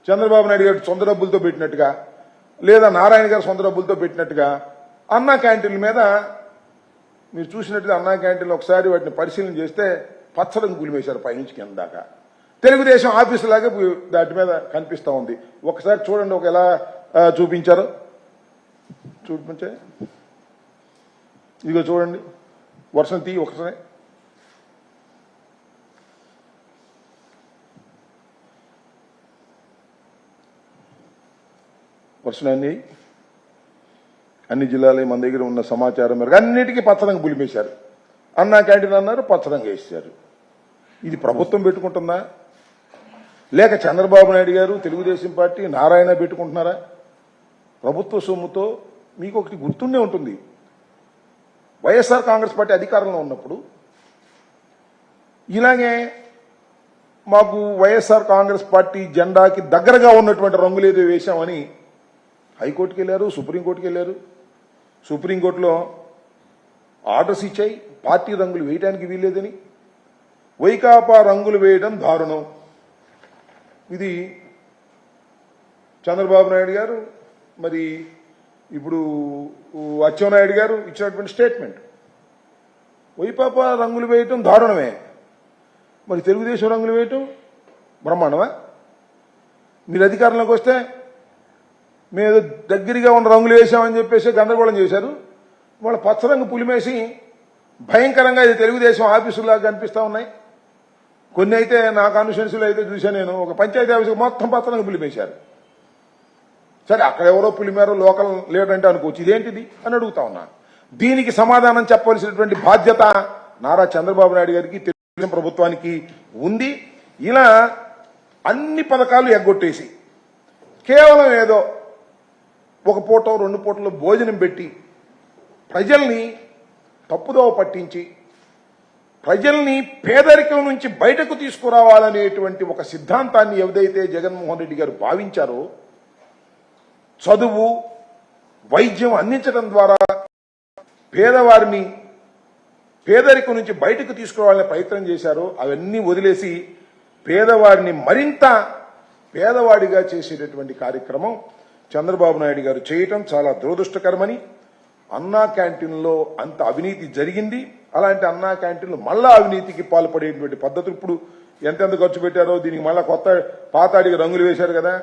చంద్రబాబు నాయుడు గారు సొంత డబ్బులతో పెట్టినట్టుగా లేదా నారాయణ గారు సొంత డబ్బులతో పెట్టినట్టుగా అన్నా క్యాంటీన్ల మీద మీరు చూసినట్టుగా అన్నా క్యాంటీన్లు ఒకసారి వాటిని పరిశీలన చేస్తే పచ్చడం గులిమేశారు పైనుంచి కింద దాకా. తెలుగుదేశం ఆఫీసు లాగా దాటి మీద కనిపిస్తా ఉంది. ఒకసారి చూడండి ఒక ఎలా చూపించారు చూపించే ఇదిగో చూడండి వర్షం తీ ఒకసారి వర్షం అన్ని జిల్లాల మన దగ్గర ఉన్న సమాచారం మేరకు అన్నిటికీ పచ్చరంగు పులిమేశారు. అన్నా క్యాంటీన్ అన్నారు పచ్చరంగు వేసారు. ఇది ప్రభుత్వం పెట్టుకుంటుందా లేక చంద్రబాబు నాయుడు గారు తెలుగుదేశం పార్టీ నారాయణ పెట్టుకుంటున్నారా? ప్రభుత్వ సొమ్ముతో మీకు ఒకటి గుర్తుండే ఉంటుంది. వైఎస్ఆర్ కాంగ్రెస్ పార్టీ అధికారంలో ఉన్నప్పుడు ఇలాగే మాకు వైఎస్ఆర్ కాంగ్రెస్ పార్టీ జెండాకి దగ్గరగా ఉన్నటువంటి రంగులేదో వేశామని హైకోర్టుకి వెళ్ళారు, సుప్రీంకోర్టుకి వెళ్ళారు. సుప్రీంకోర్టులో ఆర్డర్స్ ఇచ్చాయి పార్టీ రంగులు వేయడానికి వీల్లేదని. వైకాపా రంగులు వేయడం దారుణం. ఇది చంద్రబాబు నాయుడు గారు మరి ఇప్పుడు అచ్చెన్నాయుడు గారు ఇచ్చినటువంటి స్టేట్మెంట్. వైకాపా రంగులు వేయటం దారుణమే, మరి తెలుగుదేశం రంగులు వేయటం బ్రహ్మాండమా? మీరు అధికారంలోకి వస్తే మేము దగ్గరగా ఉన్న రంగులు వేసామని చెప్పేసి గందరగోళం చేశారు. వాళ్ళ పచ్చరంగు పులిమేసి భయంకరంగా ఇది తెలుగుదేశం ఆఫీసులాగా కనిపిస్తా ఉన్నాయి. కొన్ని అయితే నా కాన్స్టిట్యున్సీలో అయితే చూశాను నేను, ఒక పంచాయతీ ఆఫీసు మొత్తం పచ్చరంగు పులిమేశారు. సరే అక్కడ ఎవరో పులిమేరో లోకల్ లీడర్ అంటే అనుకోవచ్చు, ఇదేంటిది అని అడుగుతా ఉన్నా. దీనికి సమాధానం చెప్పవలసినటువంటి బాధ్యత నారా చంద్రబాబు నాయుడు గారికి తెలుగుదేశం ప్రభుత్వానికి ఉంది. ఇలా అన్ని పథకాలు ఎగ్గొట్టేసి కేవలం ఏదో ఒక పూట రెండు పూటలు భోజనం పెట్టి ప్రజల్ని తప్పుదోవ పట్టించి ప్రజల్ని పేదరికం నుంచి బయటకు తీసుకురావాలనేటువంటి ఒక సిద్ధాంతాన్ని ఏదైతే జగన్మోహన్ రెడ్డి గారు భావించారో, చదువు వైద్యం అందించడం ద్వారా పేదవారిని పేదరికం నుంచి బయటకు తీసుకురావాలనే ప్రయత్నం చేశారో అవన్నీ వదిలేసి పేదవారిని మరింత పేదవాడిగా చేసేటటువంటి కార్యక్రమం చంద్రబాబు నాయుడు గారు చేయటం చాలా దురదృష్టకరమని. అన్నా క్యాంటీన్లో అంత అవినీతి జరిగింది. అలాంటి అన్నా క్యాంటీన్లు మళ్ళా అవినీతికి పాల్పడేటువంటి పద్ధతులు ఇప్పుడు ఎంతెంత ఖర్చు పెట్టారో, దీనికి మళ్ళా కొత్త పాతాడికి రంగులు వేశారు కదా,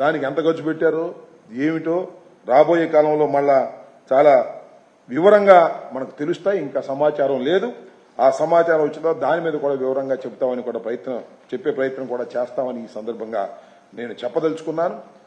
దానికి ఎంత ఖర్చు పెట్టారో ఏమిటో రాబోయే కాలంలో మళ్ళా చాలా వివరంగా మనకు తెలుస్తాయి. ఇంకా సమాచారం లేదు. ఆ సమాచారం వచ్చిన దాని మీద కూడా వివరంగా చెప్తామని కూడా చెప్పే ప్రయత్నం కూడా చేస్తామని ఈ సందర్భంగా నేను చెప్పదలుచుకున్నాను.